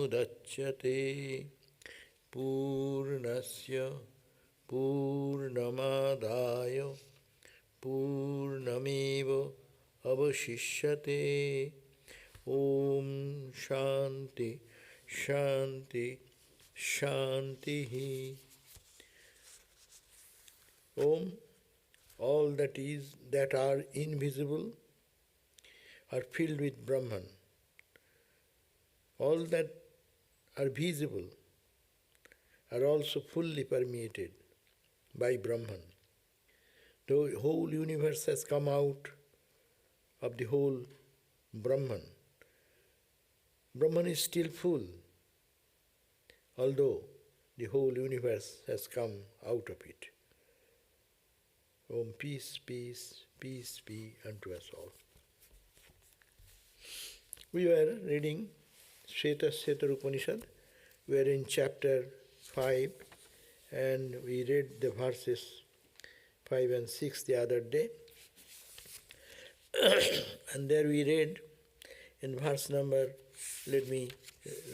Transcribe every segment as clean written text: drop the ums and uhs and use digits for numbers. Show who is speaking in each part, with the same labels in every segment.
Speaker 1: mudachyate purnasya purnamadaya purnameva avashishyate. Om Shanti Shanti Shantihi. Om, all that are invisible are filled with Brahman. All that are visible are also fully permeated by Brahman. The whole universe has come out of the whole Brahman. Brahman is still full, although the whole universe has come out of it. Om, peace, peace, peace be unto us all. We were reading Śvetāśvatara Upanishad. We are in chapter 5 and we read the verses 5 and 6 the other day. And there we read in verse number, let me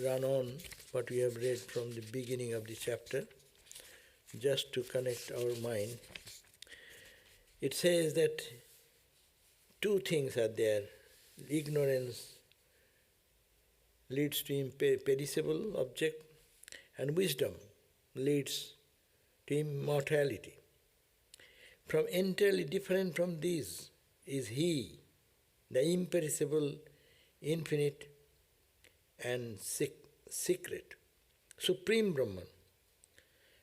Speaker 1: run on what we have read from the beginning of the chapter, just to connect our mind. It says that two things are there. Ignorance leads to imperishable object, and wisdom leads to immortality. From entirely different from these is He, the imperishable, infinite and secret, Supreme Brahman,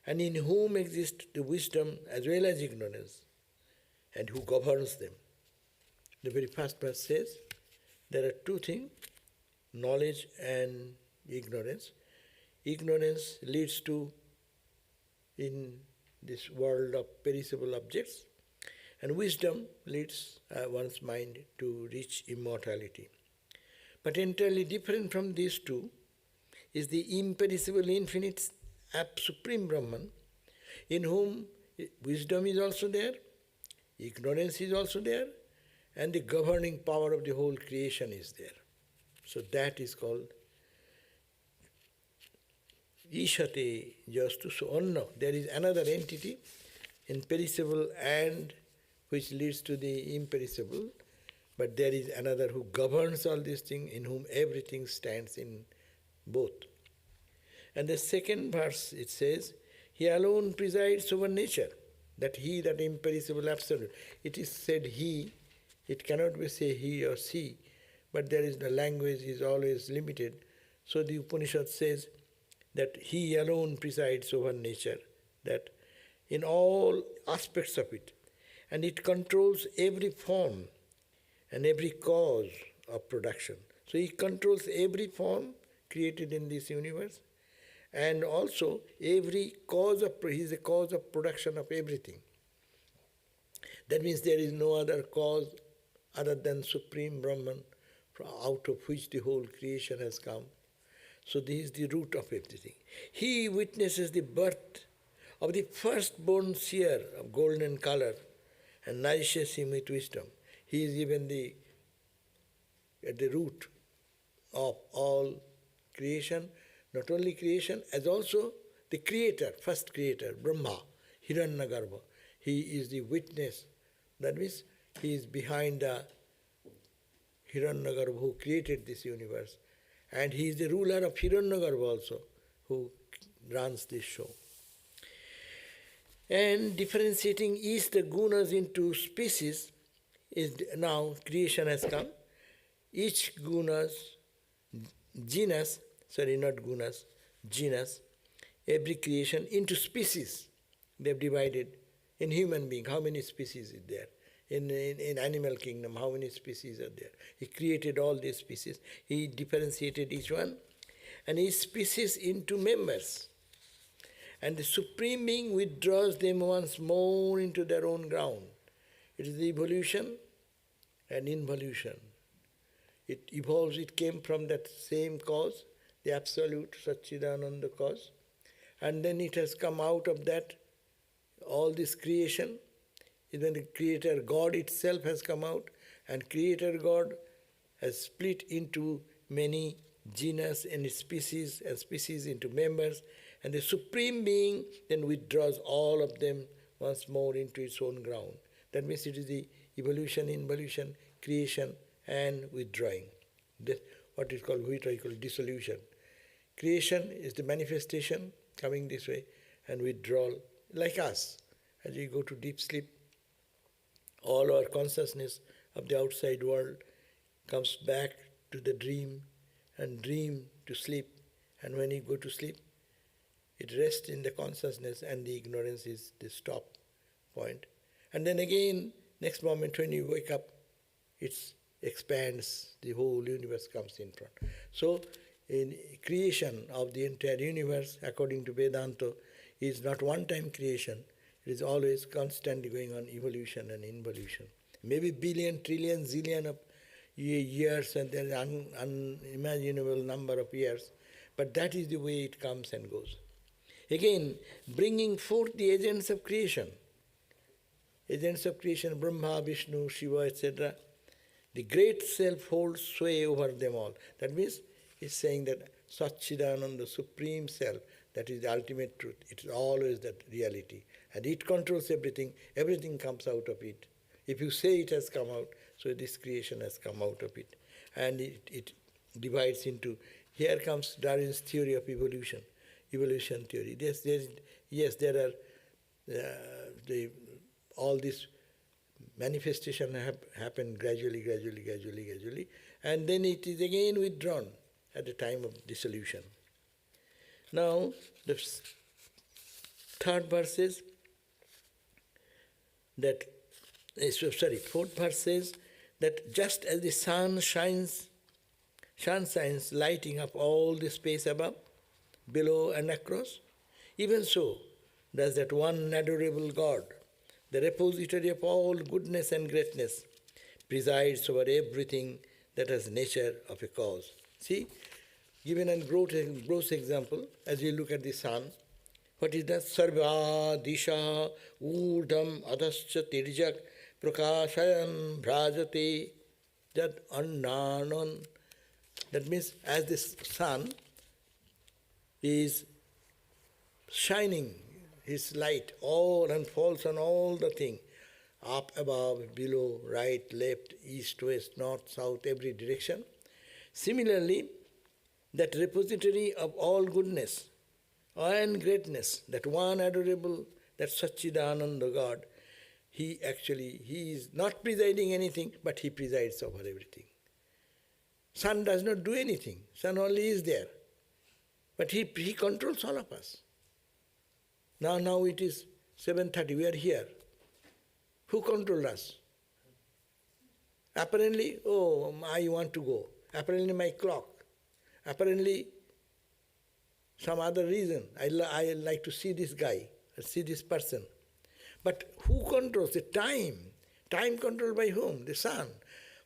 Speaker 1: and in whom exists the wisdom as well as ignorance, and who governs them. The very first verse says there are two things, knowledge and ignorance. Ignorance leads to, in this world of perishable objects, and wisdom leads one's mind to reach immortality. But entirely different from these two is the imperishable, infinite, supreme Brahman, in whom wisdom is also there, ignorance is also there, and the governing power of the whole creation is there. So that is called īśaṃ juṣṭaṃ. So there is another entity, imperishable and which leads to the imperishable, but there is another who governs all these things, in whom everything stands in both. And the second verse, it says, He alone presides over nature, that He, that imperishable absolute. It is said He, it cannot be say he or she, but there is the language is always limited. So the Upanishad says that He alone presides over nature, that in all aspects of it, and it controls every form and every cause of production. So He controls every form created in this universe, and also every cause of, He is the cause of production of everything. That means there is no other cause other than Supreme Brahman, out of which the whole creation has come. So this is the root of everything. He witnesses the birth of the firstborn seer of golden color and nourishes him with wisdom. He is even at the root of all creation, not only creation, as also the creator, first creator, Brahma, Hiranyagarbha. He is the witness. That means He is behind the Hiranyagarbha who created this universe. And He is the ruler of Hiranyagarbha also, who runs this show. And differentiating each the gunas into species is now creation has come. Each genus, every creation into species. They have divided. In human being, how many species is there? In animal kingdom, how many species are there? He created all these species. He differentiated each one, and each species into members. And the Supreme Being withdraws them once more into their own ground. It is the evolution and involution. It evolves, it came from that same cause, the absolute Satchidananda cause, and then it has come out of that, all this creation. Even the Creator God itself has come out, and Creator God has split into many genus and species into members, and the Supreme Being then withdraws all of them once more into its own ground. That means it is the evolution, involution, creation and withdrawing. That's what is called dissolution. Creation is the manifestation coming this way, and withdrawal, like us. As we go to deep sleep, all our consciousness of the outside world comes back to the dream, and dream to sleep. And when you go to sleep, it rests in the consciousness, and the ignorance is the stop point. And then again, next moment when you wake up, it expands, the whole universe comes in front. So, in creation of the entire universe, according to Vedanta, is not one-time creation. It is always constantly going on, evolution and involution. Maybe billion, trillion, zillion of years, and there is an unimaginable number of years. But that is the way it comes and goes. Again, bringing forth the agents of creation. Agents of creation, Brahma, Vishnu, Shiva, etc. The great self holds sway over them all. That means it's saying that Satchidananda, the Supreme Self, that is the ultimate truth. It is always that reality. And it controls everything. Everything comes out of it. If you say it has come out, so this creation has come out of it. And it divides into, here comes Darwin's theory of evolution. Evolution theory. There are all this manifestation happen gradually, and then it is again withdrawn at the time of dissolution. Now, the fourth verse says that just as the sun shines, lighting up all the space above, below and across, even so does that one adorable God, the repository of all goodness and greatness, presides over everything that has nature of a cause. See, given a gross example, as you look at the sun, what is that? Sarva disha urdham adhascha tirjak prakashayam bhrajate jad annanan. That means as the sun is shining his light all and falls on all the thing, up, above, below, right, left, east, west, north, south, every direction. Similarly, that repository of all goodness and greatness, that one adorable, that Satchidananda God, he is not presiding anything, but he presides over everything. Sun does not do anything. Sun only is there. But he controls all of us. Now it is 7:30, we are here. Who controls us? Apparently, I want to go. Apparently my clock. Apparently some other reason. I like to see this guy, see this person. But who controls the time? Time controlled by whom? The sun.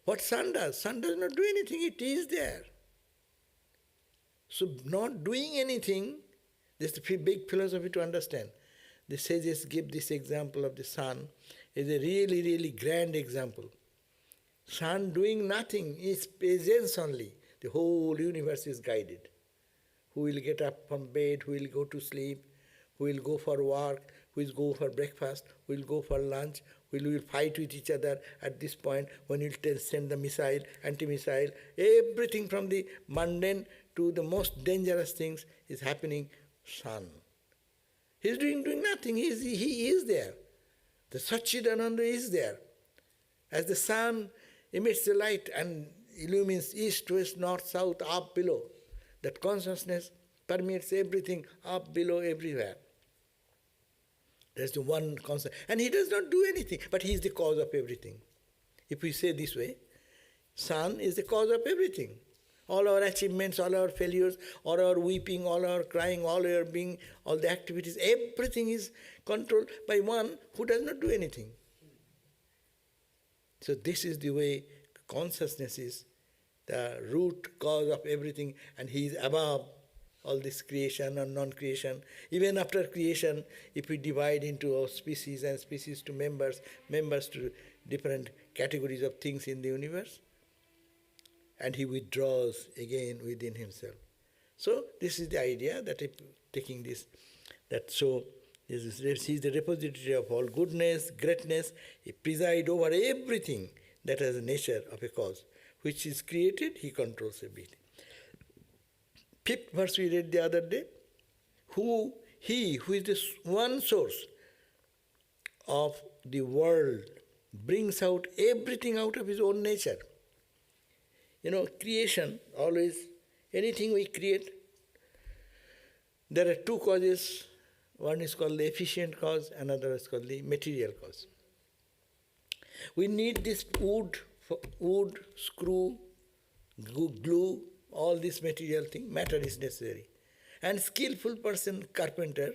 Speaker 1: What sun does? Sun does not do anything, it is there. So not doing anything, this is a big philosophy to understand. The sages give this example of the sun is a really, really grand example. Sun doing nothing, is presence only. The whole universe is guided. Who will get up from bed, who will go to sleep, who will go for work, who will go for breakfast, who will go for lunch, who will fight with each other at this point, when you will send the missile, anti-missile, everything from the mundane to the most dangerous things is happening. Sun. He is doing nothing, he is there. The Satchidananda is there. As the sun emits the light and illumines east, west, north, south, up, below, that consciousness permeates everything, up, below, everywhere. That's the one concept. And he does not do anything, but he is the cause of everything. If we say this way, sun is the cause of everything. All our achievements, all our failures, all our weeping, all our crying, all our being, all the activities, everything is controlled by one who does not do anything. So this is the way consciousness is the root cause of everything, and he is above all this creation and non-creation. Even after creation, if we divide into our species and species to members to different categories of things in the universe, and he withdraws again within himself. So this is the idea that taking this, that so he is the repository of all goodness, greatness. He presides over everything that has the nature of a cause. Which is created, he controls everything. Fifth verse we read the other day. He who is the one source of the world brings out everything out of his own nature. Creation, always, anything we create, there are two causes. One is called the efficient cause, another is called the material cause. We need this wood, screw, glue, all this material thing, matter is necessary. And skillful person, carpenter,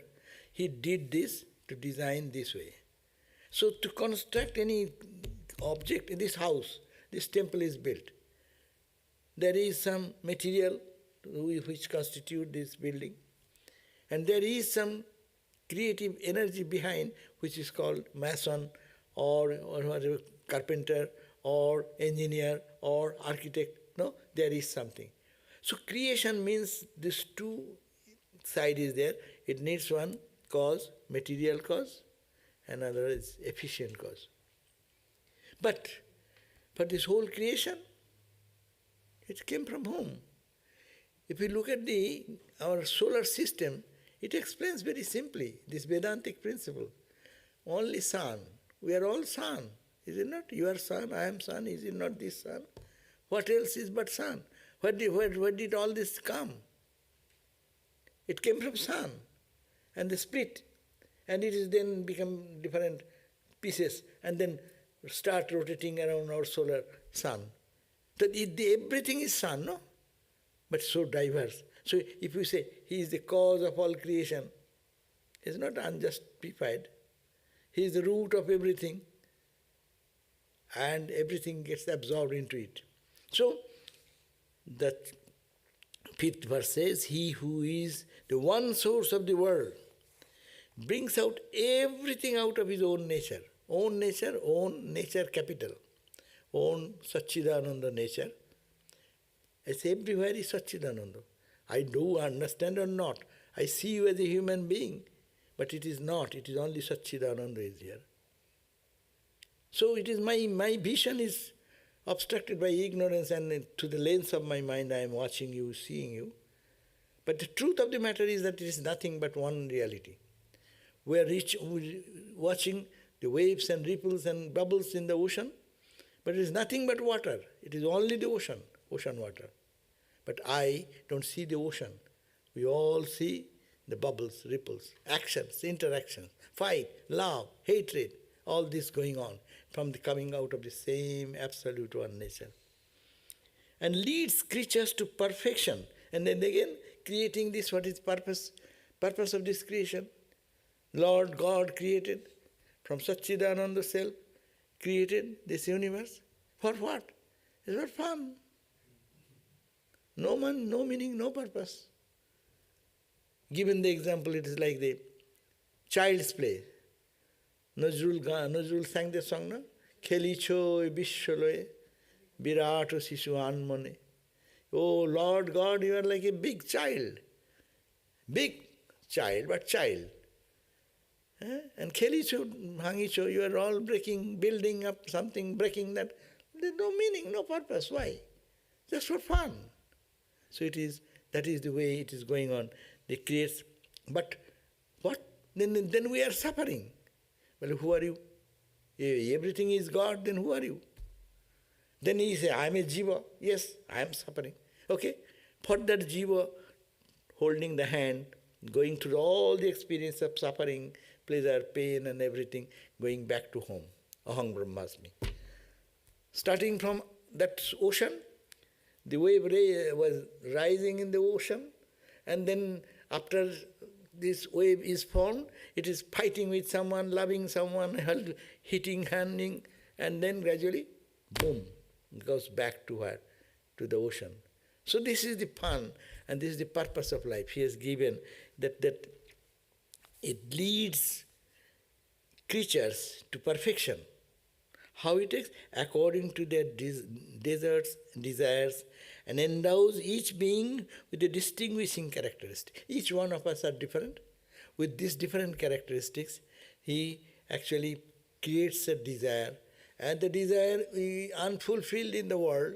Speaker 1: he did this to design this way. So to construct any object in this house, this temple is built. There is some material which constitute this building. And there is some creative energy behind, which is called mason or whatever, carpenter or engineer or architect. No, there is something. So creation means this two side is there. It needs one cause, material cause, another is efficient cause. But for this whole creation, it came from whom? If we look at our solar system, it explains very simply this Vedantic principle. Only sun. We are all sun. Is it not? You are sun, I am sun. Is it not this sun? What else is but sun? Where did all this come? It came from sun. And they split. And it is then become different pieces. And then start rotating around our solar sun. That everything is sun, no? But so diverse. So if you say, he is the cause of all creation, he is not unjustified. He is the root of everything, and everything gets absorbed into it. So, that fifth verse says, he who is the one source of the world brings out everything out of his own nature. Own nature capital. Own Satchidananda nature. It's everywhere is Satchidananda. I do understand or not. I see you as a human being, but it is not. It is only Satchidananda is here. So it is my vision is obstructed by ignorance, and to the lens of my mind I am watching you, seeing you. But the truth of the matter is that it is nothing but one reality. We are watching the waves and ripples and bubbles in the ocean, but it is nothing but water. It is only the ocean water. But I don't see the ocean. We all see the bubbles, ripples, actions, interactions, fight, love, hatred, all this going on from the coming out of the same absolute one nature. And leads creatures to perfection. And then again, creating this, what is purpose of this creation? Lord God created, from Satchidananda self, created this universe. For what? It's for fun. No meaning, no purpose. Given the example, it is like the child's play. Nazrul sang the song, no? Khelicho vishwe virato sishu anmane. Oh Lord God, you are like a big child. Big child, but child. And Khelicho, Hangicho, you are all building up something, breaking that. There's no meaning, no purpose. Why? Just for fun. So that is the way it is going on. They create, but what? Then we are suffering. Well, who are you? If everything is God, then who are you? Then he says, I am a jiva. Yes, I am suffering. Okay? For that jiva, holding the hand, going through all the experience of suffering, pleasure, pain and everything, going back to home. Aham Brahmasmi. Starting from that ocean, the wave was rising in the ocean, and then after this wave is formed, it is fighting with someone, loving someone, hitting, handing, and then gradually, boom, goes back to her, to the ocean. So this is the fun, and this is the purpose of life. He has given that it leads creatures to perfection. How he takes? According to their desires, and endows each being with a distinguishing characteristic. Each one of us are different. With these different characteristics, he actually creates a desire, and the desire is unfulfilled in the world,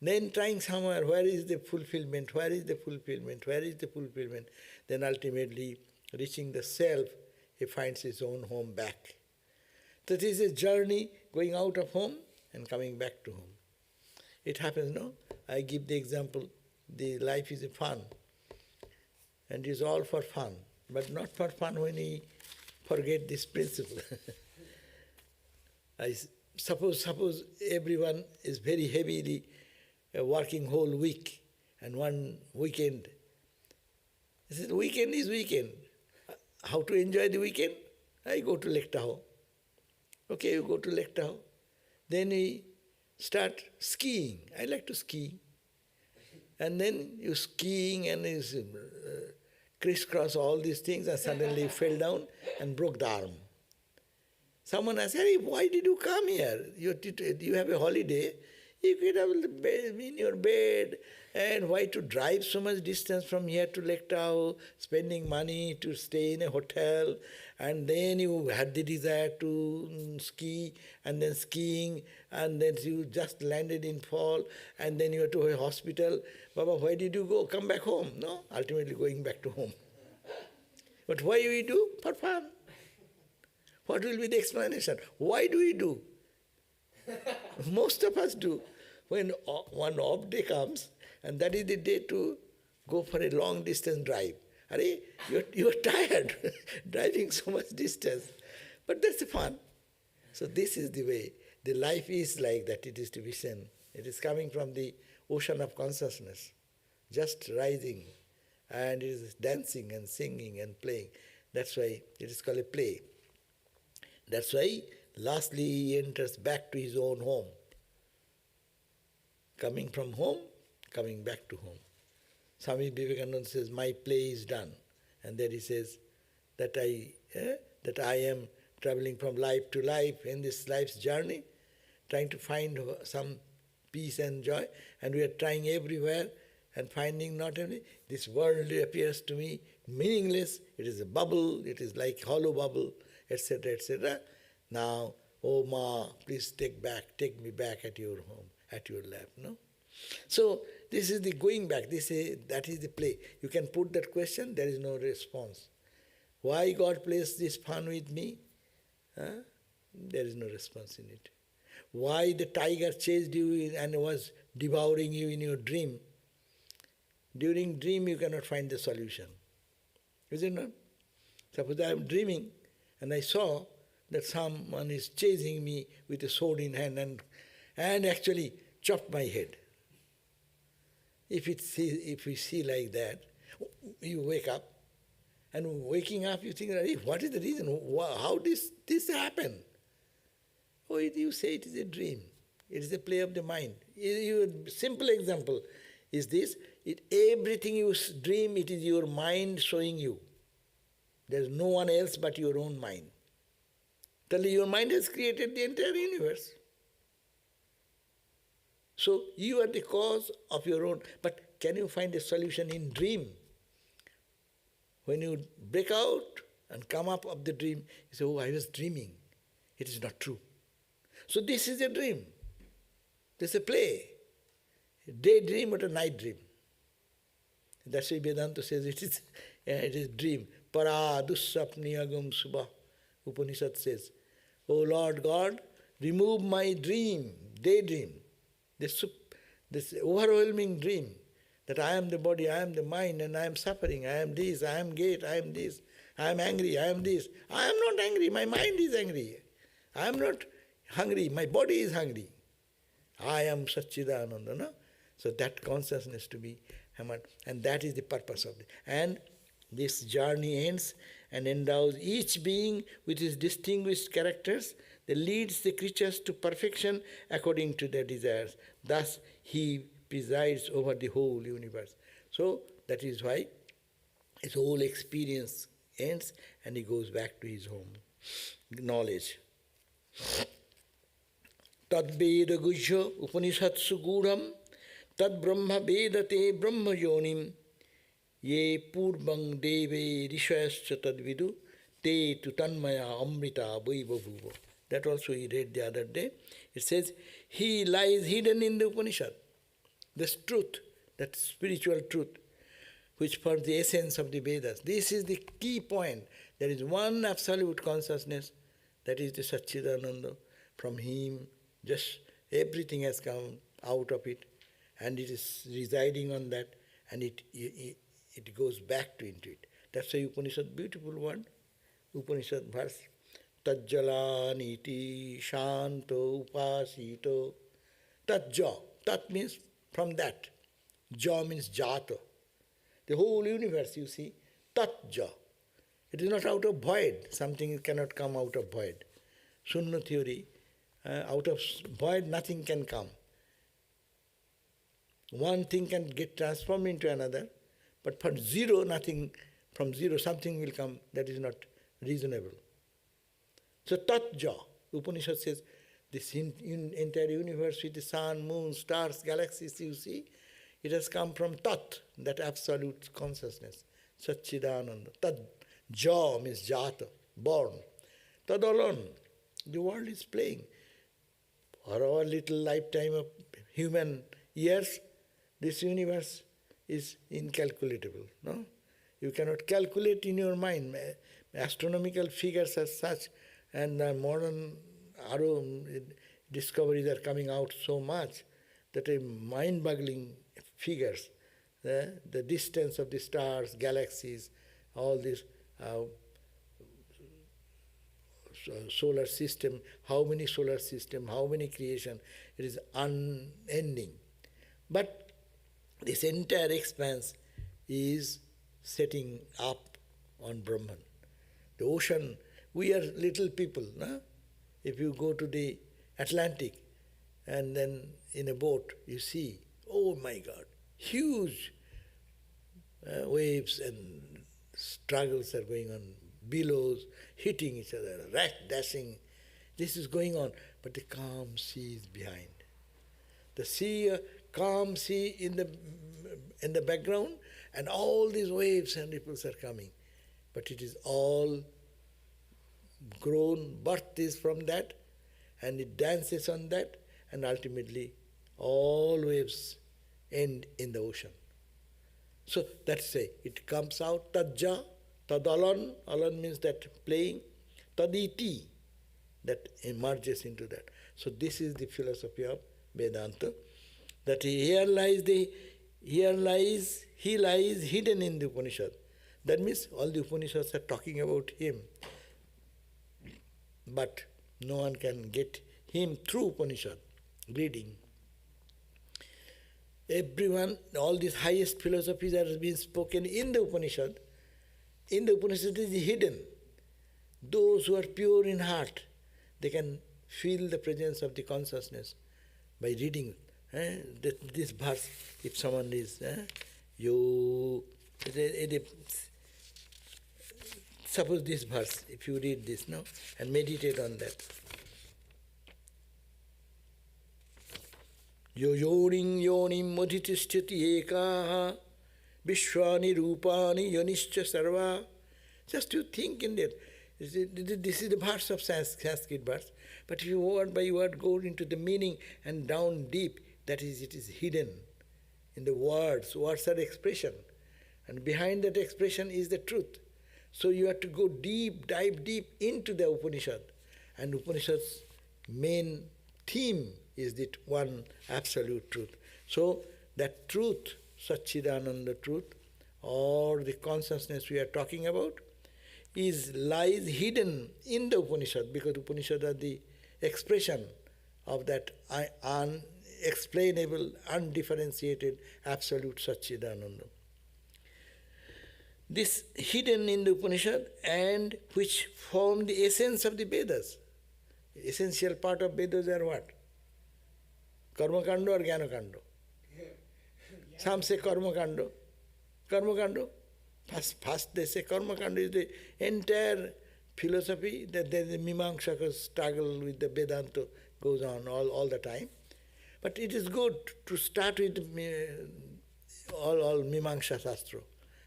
Speaker 1: then trying somewhere, where is the fulfillment, where is the fulfillment, where is the fulfillment? Then ultimately, reaching the self, he finds his own home back. That is a journey going out of home and coming back to home. It happens, no? I give the example, the life is a fun, and it is all for fun, but not for fun when we forget this principle. I suppose everyone is very heavily working whole week, and one weekend. He says, weekend is weekend. How to enjoy the weekend? I go to Lake Tahoe. Okay, you go to Lake Tahoe. Then we start skiing. I like to ski. And then you skiing and you crisscross all these things, and suddenly you fell down and broke the arm. Someone asked, hey, why did you come here? You have a holiday. You could have been in your bed, and why to drive so much distance from here to Lake Tahoe, spending money to stay in a hotel, and then you had the desire to ski, and then skiing, and then you just landed in fall, and then you were to a hospital. Baba, why did you go? Come back home. No, ultimately going back to home. But why we do? For fun. What will be the explanation? Why do we do? Most of us do. When one off day comes, and that is the day to go for a long distance drive. You're tired driving so much distance. But that's the fun. So this is the way. The life is like that. It is to be seen. It is coming from the ocean of consciousness, just rising, and it is dancing and singing and playing. That's why it is called a play. That's why lastly he enters back to his own home. Coming from home, coming back to home. Swami Vivekananda says, my play is done. And then he says that I am traveling from life to life in this life's journey, trying to find some peace and joy, and we are trying everywhere and finding not only this world appears to me meaningless, it is a bubble, it is like hollow bubble, etc., etc. Now, oh Ma, please take me back at your home, at your lap, no? So this is the going back, that is the play. You can put that question, there is no response. Why God placed this fun with me? There is no response in it. Why the tiger chased you and was devouring you in your dream? During dream you cannot find the solution. Is it not? Suppose I am dreaming and I saw that someone is chasing me with a sword in hand and actually chopped my head. If we see like that, you wake up, and waking up you think, what is the reason? How did this happen? Oh, you say it is a dream. It is a play of the mind. Simple example is this. Everything you dream, it is your mind showing you. There is no one else but your own mind. Tell your mind has created the entire universe. So you are the cause of your own. But can you find a solution in dream? When you break out and come up of the dream, you say, oh, I was dreaming. It is not true. So this is a dream. This is a play. A daydream or a night dream. That's why Vedanta says it is dream. Para dussapniyagam subha. Upanishad says, O Lord God, remove my dream, daydream, this overwhelming dream that I am the body, I am the mind, and I am suffering, I am this, I am great, I am this, I am angry, I am this. I am not angry, my mind is angry. I am not hungry, my body is hungry. I am Satchidananda, no? So that consciousness to be hammered, and that is the purpose of it. And this journey ends and endows each being with his distinguished characters, that leads the creatures to perfection according to their desires. Thus he presides over the whole universe. So that is why his whole experience ends and he goes back to his home. Knowledge. tad veda gujya upanishatsu gudham tad brahma vedate brahma yonim ye purvang deve rishayascha tad vidu te tu tanmaya amrita vaibhavuva. That also we read the other day. It says, he lies hidden in the Upanishad. This truth, that spiritual truth, which forms the essence of the Vedas. This is the key point. There is one absolute consciousness, that is the Satchidananda. From him, just everything has come out of it, and it is residing on that, and it goes back into it. That's why Upanishad, beautiful word, Upanishad verse. Tajjalaniti shanto upasito. Tajja. Tat means from that. Ja means jata. The whole universe, you see, Tatja. It is not out of void. Something cannot come out of void. Sunna theory, out of void nothing can come. One thing can get transformed into another, but from zero, nothing, from zero something will come. That is not reasonable. So Tatja, Upanishad says, this entire universe with the sun, moon, stars, galaxies, you see, it has come from Tat, that absolute consciousness, Satchidananda. Tat, Ja means Jata, born. Tad alone, the world is playing. For our little lifetime of human years, this universe is incalculable. No? You cannot calculate in your mind. Astronomical figures are such, and modern discoveries are coming out so much that a mind-boggling figures, the distance of the stars, galaxies, all this solar system, how many solar system, how many creation, it is unending. But this entire expanse is setting up on Brahman. The ocean, we are little people. No? If you go to the Atlantic and then in a boat, you see, oh my God, huge waves and struggles are going on, billows hitting each other, dashing. This is going on, but the calm sea is behind. The sea, calm sea in the background, and all these waves and ripples are coming. But it is all grown, birth is from that, and it dances on that, and ultimately all waves end in the ocean. So that's it. It comes out, Tajja, Tadalan, alan means that playing, Taditi, that emerges into that. So this is the philosophy of Vedanta, that he lies hidden in the Upanishad. That means all the Upanishads are talking about him. But no one can get him through Upanishad, reading. Everyone, all these highest philosophies are being spoken in the Upanishad. In the Upanishad it is hidden. Those who are pure in heart, they can feel the presence of the consciousness by reading this verse. If someone is, suppose this verse, if you read this now and meditate on that. Yonim modhitisthati ekaha vishwani rupani yonischa sarva. Just to think in that. This is the verse of Sanskrit verse. But if you word by word go into the meaning and down deep, that is, it is hidden in the words. Words are expression. And behind that expression is the truth. So you have to go deep, dive deep into the Upanishad. And Upanishad's main theme is that one absolute truth. So that truth, Satchidananda truth, or the consciousness we are talking about, lies hidden in the Upanishad, because Upanishad are the expression of that unexplainable, undifferentiated, absolute Satchidananda. This hidden in the Upanishad, and which form the essence of the Vedas. The essential part of Vedas are what? Karma Kando or Jnana Kando? Some say Karma Kando. Karma Kando. First they say Karma Kando is the entire philosophy, that there is a Mimamsaka struggle with the Vedanta. goes on all the time. But it is good to start with all Mimamsa Shastra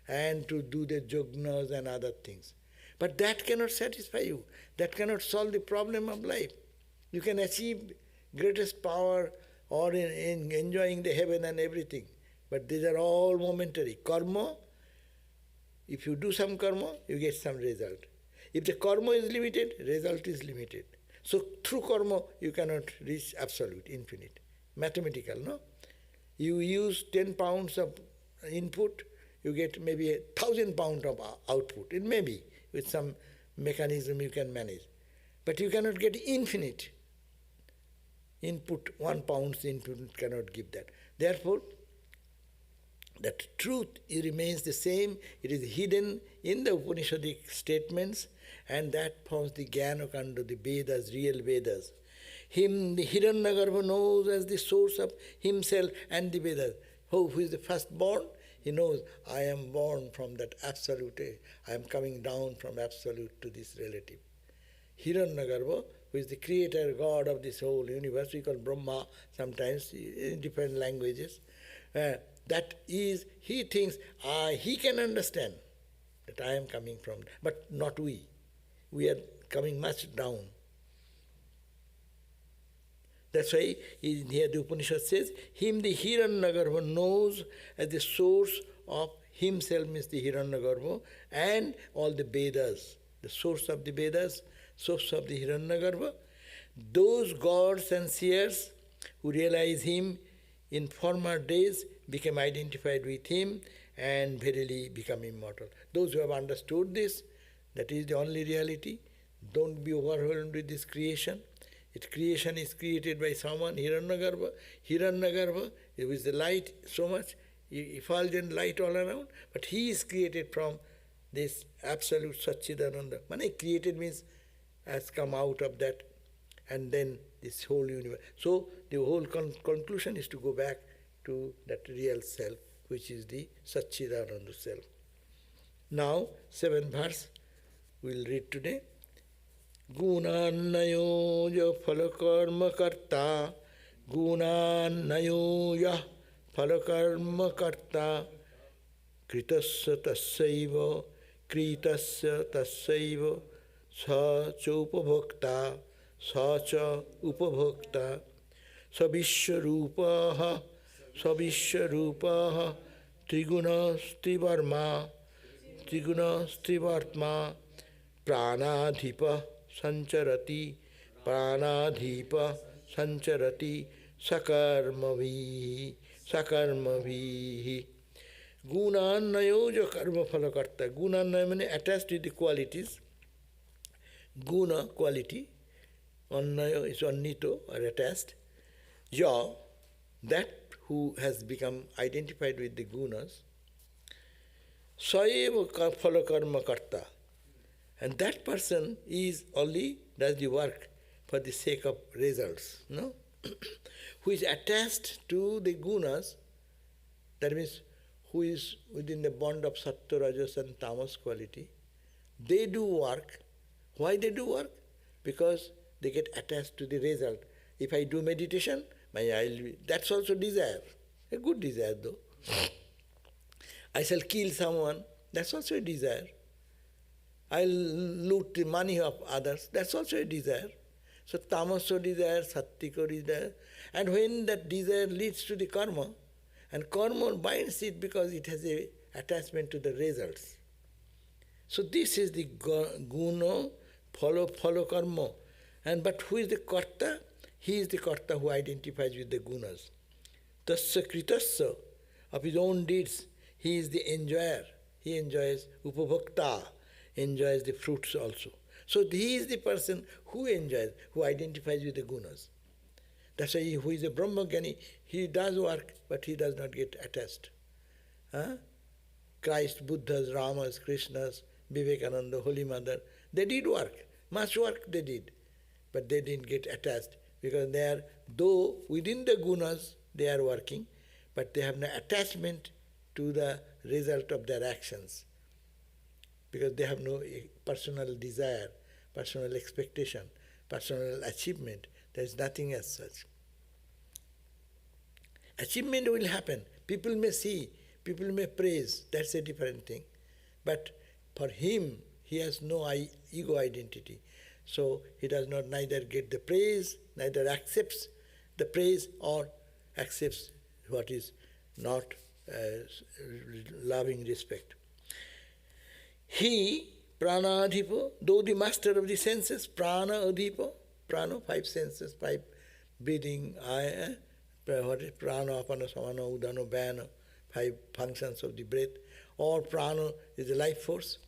Speaker 1: and to do the jognas and other things. But that cannot satisfy you. That cannot solve the problem of life. You can achieve greatest power or in enjoying the heaven and everything. But these are all momentary. Karma, if you do some karma, you get some result. If the karma is limited, result is limited. So through karma, you cannot reach absolute, infinite. Mathematical, no? You use 10 pounds of input, you get maybe 1,000 pounds of output. It may be, with some mechanism you can manage. But you cannot get infinite. Input, 1 pound's input cannot give that. Therefore, that truth it remains the same. It is hidden in the Upanishadic statements, and that forms the Jnana-kanda, the Vedas, real Vedas. Him, the Hiranyagarbha, knows as the source of himself and the Vedas. Who is the firstborn? He knows, I am born from that absolute. I am coming down from absolute to this relative. Hiranyagarbha, who is the creator, God of this whole universe, we call Brahma sometimes in different languages. That is, he thinks, he can understand that I am coming from, but not we. We are coming much down. That's why here the Upanishad says, him the Hiranyagarbha knows as the source of himself, means the Hiranyagarbha, and all the Vedas, the source of the Vedas, source of the Hiranyagarbha. Those gods and seers who realize him in former days became identified with him and verily become immortal. Those who have understood this, that is the only reality. Don't be overwhelmed with this creation. Creation is created by someone, Hiranyagarbha. Hiranyagarbha, it is the light so much, effulgent light all around, but he is created from this absolute Satchidananda. Created means has come out of that, and then this whole universe. So the whole conclusion is to go back to that real self, which is the Satchidananda self. Now, 7th verse we will read today. Gunānayo ya phalakarma karta, Gunānayo ya phalakarma karta, kritasya tassaiva, kritasya tassaiva, sa cha upabhokta, sa cha upabhokta, saviśve rupaha, triguna strivarma, pranādhipa sancharati, sakarmavihi. Gunānayo ja karma phalakarta. Gunānayo means attached with the qualities. Guna, quality. Annayo is annito, or attached. Ja, that who has become identified with the gunas. Saeva phalakarma karta. And that person is only does the work for the sake of results, no? Who is attached to the gunas, that means who is within the bond of sattva, rajas and tamas quality. They do work. Why they do work? Because they get attached to the result. If I do meditation, that's also desire. A good desire though. I shall kill someone, that's also a desire. I'll loot the money of others, that's also a desire. So tamaso desire, sattiko desire. And when that desire leads to the karma, and karma binds it because it has a attachment to the results. So this is the guna, follow karma. But who is the karta? He is the karta who identifies with the gunas. Tasya kritasya, of his own deeds, he is the enjoyer. He enjoys upabhokta, enjoys the fruits also. So he is the person who enjoys, who identifies with the gunas. That's why who is a Brahmajnani, he does work, but he does not get attached. Christ, Buddhas, Ramas, Krishnas, Vivekananda, Holy Mother, they did work. Much work they did. But they didn't get attached because they are, though within the gunas they are working, but they have no attachment to the result of their actions. Because they have no personal desire, personal expectation, personal achievement. There is nothing as such. Achievement will happen. People may see, people may praise, that's a different thing. But for him, he has no ego identity. So he does not neither get the praise, neither accepts the praise or accepts what is not loving respect. He, prana adhipo, though the master of the senses, prana adhipo, prana, 5 senses, 5 breathing, what is prana, apana, samāne, udana, vyana, 5 functions of the breath, or prana is the life force,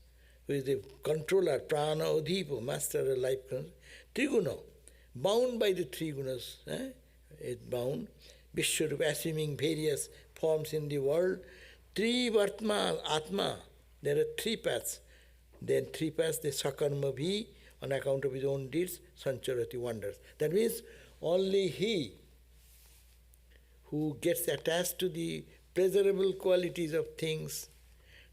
Speaker 1: who is the controller, prana adhipo, master of life, triguna, bound by the three gunas, is bound, vishwa, assuming various forms in the world, trivartma atma, there are 3 paths. Then 3 paths, the sakarma bhi, on account of his own deeds, sancharati wonders. That means only he who gets attached to the pleasurable qualities of things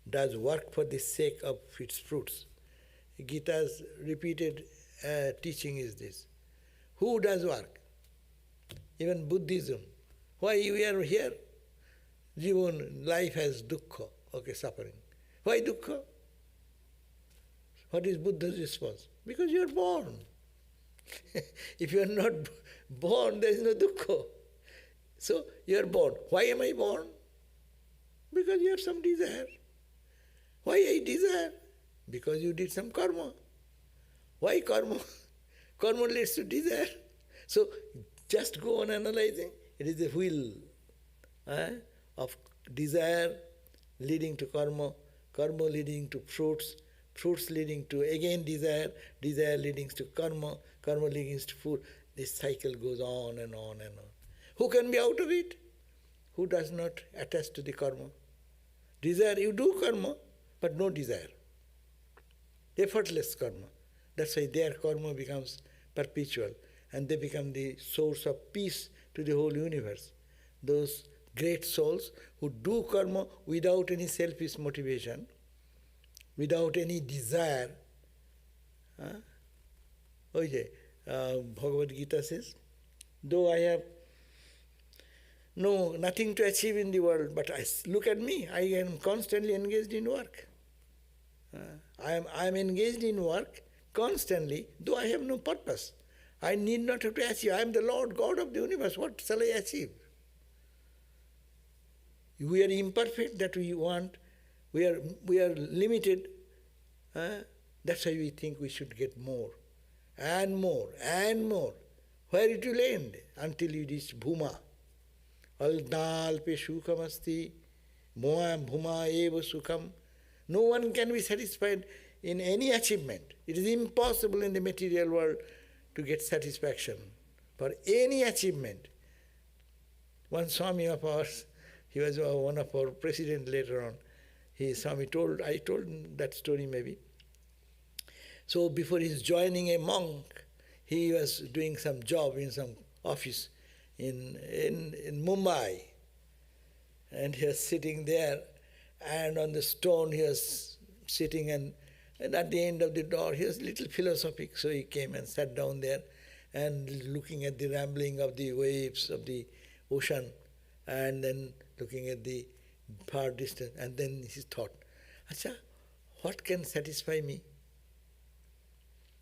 Speaker 1: does work for the sake of its fruits. Gita's repeated teaching is this. Who does work? Even Buddhism. Why we are here? Jiva, life has dukkha, suffering. Why dukkha? What is Buddha's response? Because you are born. If you are not born, there is no dukkha. So you are born. Why am I born? Because you have some desire. Why I desire? Because you did some karma. Why karma? Karma leads to desire. So just go on analyzing. It is the wheel of desire leading to karma, karma leading to fruits, fruits leading to again desire, desire leading to karma, karma leading to food. This cycle goes on and on and on. Who can be out of it? Who does not attach to the karma? Desire, you do karma, but no desire. Effortless karma. That's why their karma becomes perpetual and they become the source of peace to the whole universe. Those great souls who do karma without any selfish motivation, without any desire. Bhagavad Gita says, though I have nothing to achieve in the world, but look at me, I am constantly engaged in work. I am engaged in work constantly, though I have no purpose. I need not have to achieve. I am the Lord God of the universe. What shall I achieve? We are imperfect that we want. We are limited. That's why we think we should get more and more and more. Where it will end? Until you reach bhuma. Aldalpe shukham asti, moha bhuma eva sukham. No one can be satisfied in any achievement. It is impossible in the material world to get satisfaction for any achievement. One Swami of ours, he was one of our president later on, I told that story maybe. So before his joining a monk, he was doing some job in some office in Mumbai. And he was sitting there, and on the stone he was sitting, and at the end of the door he was a little philosophic, so he came and sat down there and looking at the rambling of the waves of the ocean, and then looking at the far distance, and then he thought, Acha, what can satisfy me?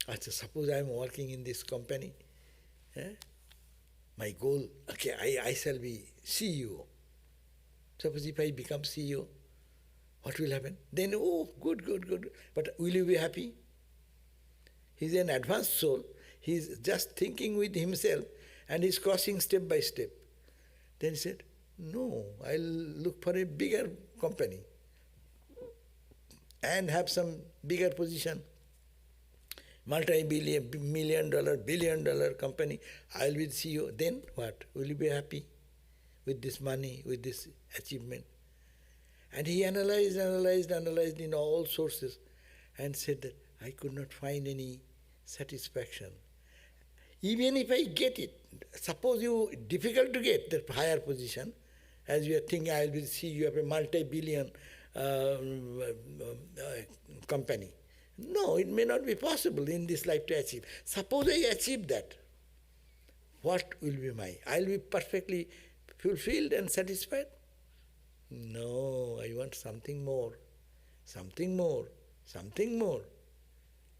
Speaker 1: Acha, suppose I am working in this company, my goal, I shall be CEO. Suppose if I become CEO, what will happen? Then, good. But will you be happy? He's an advanced soul. He's just thinking with himself and he's crossing step by step. Then he said, no, I'll look for a bigger company and have some bigger position. Multi-billion, $1 billion, billion company. I'll be the CEO. Then what? Will you be happy with this money, with this achievement? And he analyzed in all sources and said that I could not find any satisfaction. Even if I get it, suppose difficult to get the higher position, as you are thinking I will be CEO of a multi-billion company. No, it may not be possible in this life to achieve. Suppose I achieve that. what will be mine? I'll be perfectly fulfilled and satisfied? No, I want something more, something more, something more.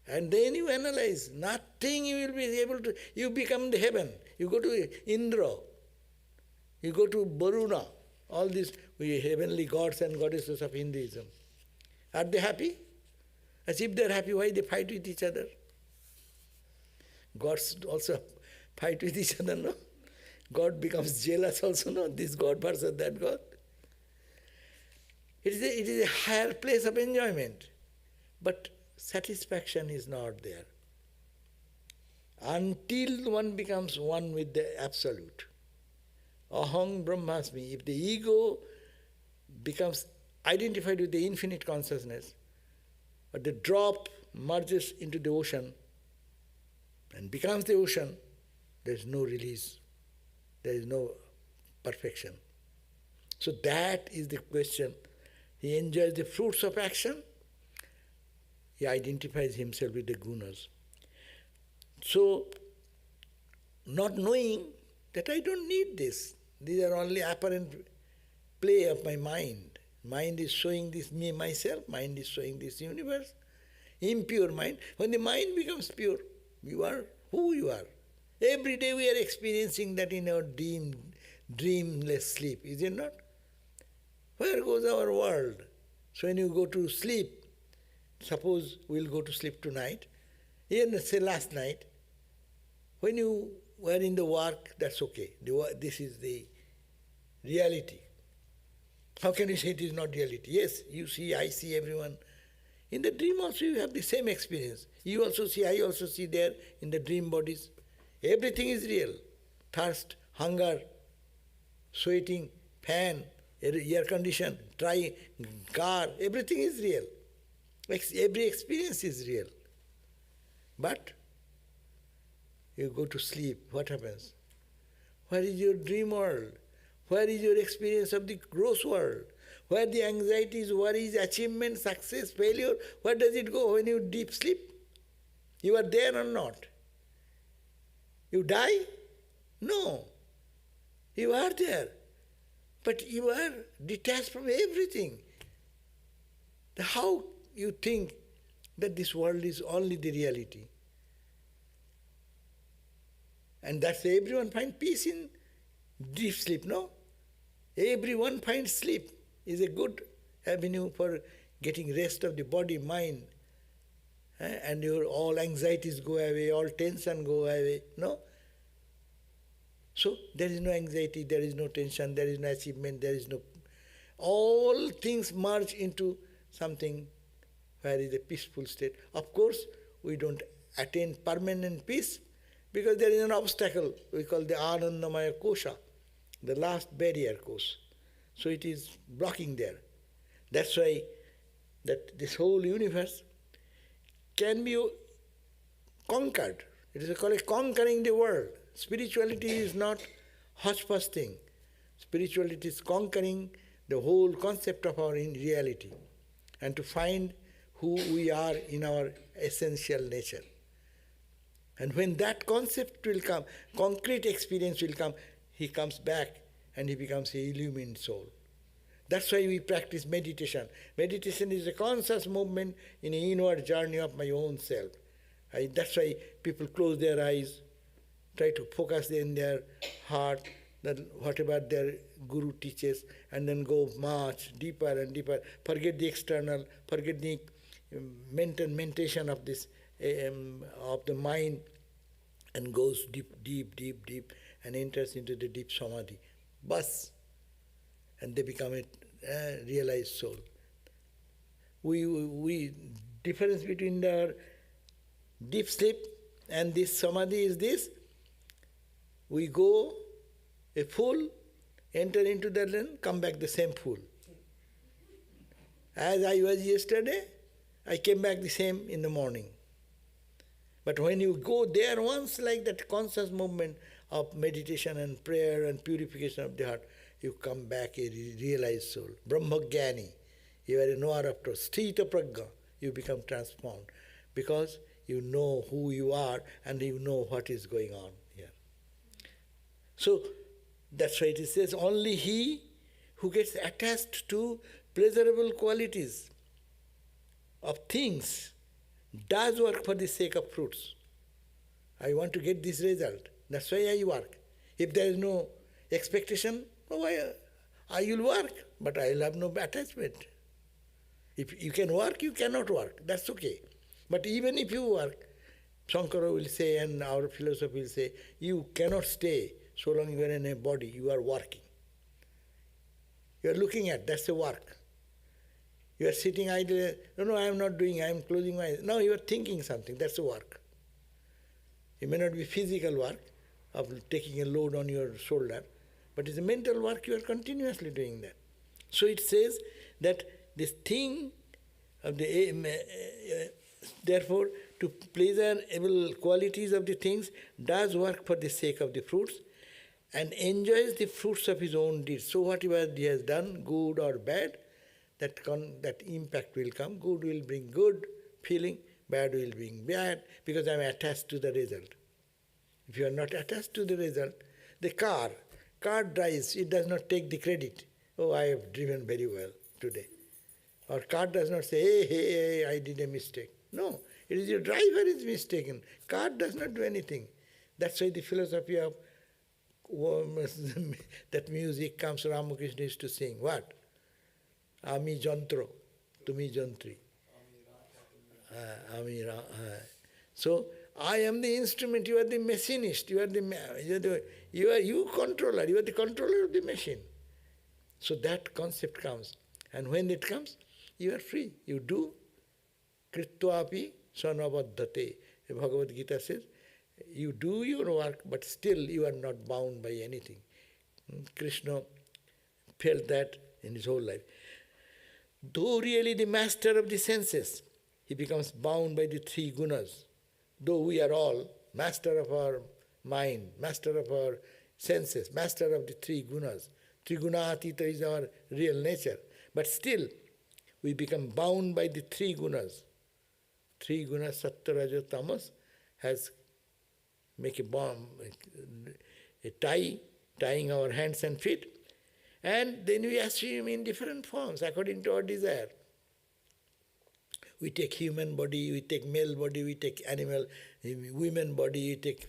Speaker 1: And then you analyze, nothing you will be able to, you become the heaven. You go to Indra, you go to Varuna, all these heavenly gods and goddesses of Hinduism. Are they happy? As if they are happy, why they fight with each other? Gods also fight with each other, no? God becomes jealous also, no? This God versus that God. It is a higher place of enjoyment. But satisfaction is not there. Until one becomes one with the Absolute. Aham Brahmasmi. If the ego becomes identified with the infinite consciousness, but the drop merges into the ocean and becomes the ocean, there is no release. There is no perfection. So that is the question. He enjoys the fruits of action. He identifies himself with the gunas. So, not knowing that I don't need this. These are only apparent play of my mind. Mind is showing this me, myself. Mind is showing this universe. Impure mind. When the mind becomes pure, you are who you are. Every day we are experiencing that in our dreamless sleep, is it not? Where goes our world? So when you go to sleep, suppose we'll go to sleep tonight, even say last night, when you were in the work, that's okay. This is the reality. How can you say it is not reality? Yes, you see, I see, everyone. In the dream also you have the same experience. You also see, I also see there in the dream bodies. Everything is real. Thirst, hunger, sweating, fan, air condition, car, everything is real. Every experience is real. But you go to sleep, what happens? Where is your dream world? Where is your experience of the gross world? Where the anxieties, worries, achievement, success, failure, where does it go when you deep sleep? You are there or not? You die? No. You are there. But you are detached from everything. How you think that this world is only the reality? And that's everyone finds peace in deep sleep, no? Everyone finds sleep is a good avenue for getting rest of the body, mind, and your all anxieties go away, all tension go away, no? So there is no anxiety, there is no tension, there is no achievement, there is no... All things merge into something where is a peaceful state. Of course, we don't attain permanent peace because there is an obstacle we call the ānandamaya kosha, the last barrier course. So it is blocking there. That's why that this whole universe can be conquered. It is called conquering the world. Spirituality is not hush-push thing. Spirituality is conquering the whole concept of our reality and to find who we are in our essential nature. And when that concept will come, concrete experience will come, he comes back and he becomes an illumined soul. That's why we practice meditation. Meditation is a conscious movement in an inward journey of my own self. That's why people close their eyes, try to focus in their heart, that whatever their guru teaches, and then go much deeper and deeper. Forget the external, forget the mentation of this of the mind, and goes deep, and enters into the deep samadhi. Bas, and they become a realized soul. We difference between the deep sleep and this samadhi is this: we go a fool, enter into the land, come back the same fool. As I was yesterday, I came back the same in the morning. But when you go there once, like that conscious movement of meditation and prayer and purification of the heart, you come back a realized soul. Brahmagyani. You are a knower of truth. Sthita prajna. You become transformed because you know who you are and you know what is going on here. So that's why it says only he who gets attached to pleasurable qualities of things does work for the sake of fruits. I want to get this result. That's why I work. If there is no expectation, I will work, but I will have no attachment. If you can work, you cannot work. That's okay. But even if you work, Shankara will say, and our philosophy will say, you cannot stay so long you are in a body, you are working. You are looking at, that's a work. You are sitting idle, no, I am not doing, I am closing my eyes. No, you are thinking something, that's a work. It may not be physical work of taking a load on your shoulder, but it's a mental work, you are continuously doing that. So it says that this thing of the, therefore, to pleasurable qualities of the things does work for the sake of the fruits and enjoys the fruits of his own deeds. So whatever he has done, good or bad, that impact will come. Good will bring good feeling, bad will bring bad, because I am attached to the result. If you are not attached to the result, the car drives, it does not take the credit. Oh, I have driven very well today. Or car does not say, hey, I did a mistake. No, it is your driver is mistaken. Car does not do anything. That's why the philosophy of that music comes, Ramakrishna used to sing. What? Ami jantro, tumi jantri. So I am the instrument, you are the machinist, you controller, you are the controller of the machine. So that concept comes. And when it comes, you are free. You do. Kritvapi sanavaddhate. Bhagavad Gita says, you do your work, but still you are not bound by anything. Krishna felt that in his whole life. Though really the master of the senses, he becomes bound by the three gunas. Though we are all master of our mind, master of our senses, master of the three gunas. Trigunahatita is our real nature. But still, we become bound by the three gunas. Three gunas, sattva, raja, tamas, has make a bomb, a tie, tying our hands and feet, and then we assume in different forms according to our desire. We take human body, we take male body, we take animal, women body, we take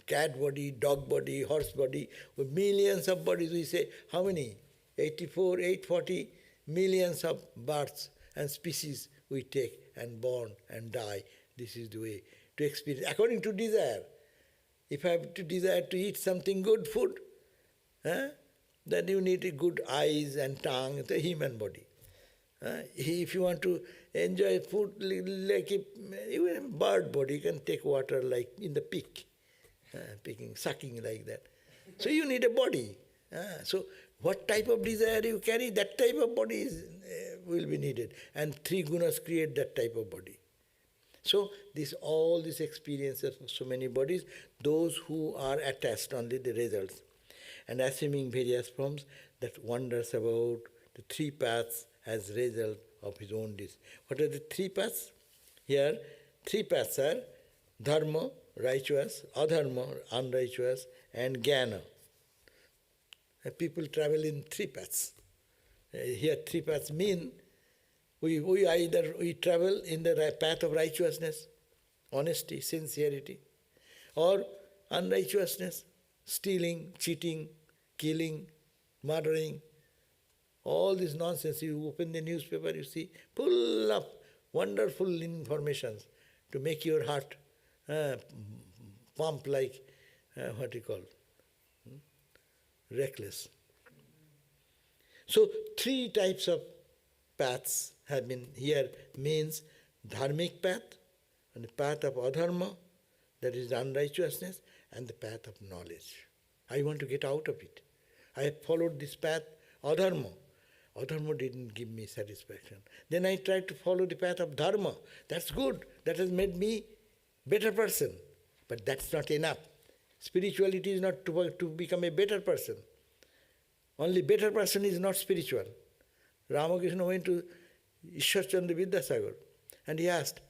Speaker 1: cat body, dog body, horse body, with millions of bodies. We say, how many? 840 millions of births and species we take and born and die. This is the way to experience, according to desire. If I have to desire to eat something good food, then you need a good eyes and tongue, it's a human body. If you want to enjoy food like even a bird body, you can take water like in the peak, picking, sucking like that. So you need a body. So what type of desire you carry, that type of body will be needed. And three gunas create that type of body. So all these experiences of so many bodies, those who are attached only the results. And assuming various forms, that wonders about the three paths as result of his own deeds. What are the three paths? Here, three paths are dharma, righteous, adharma, unrighteous, and jnana. People travel in three paths. Here, three paths mean we either travel in the path of righteousness, honesty, sincerity, or unrighteousness, stealing, cheating, killing, murdering, all this nonsense. You open the newspaper, you see, full of wonderful information to make your heart pump like, what you call, reckless. So three types of paths have been here, means dharmic path, and the path of adharma, that is unrighteousness, and the path of knowledge. I want to get out of it. I have followed this path, adharma. Adharma didn't give me satisfaction. Then I tried to follow the path of dharma. That's good. That has made me better person. But that's not enough. Spirituality is not to become a better person. Only better person is not spiritual. Ramakrishna went to Ishwar Chandra Vidyasagar and he asked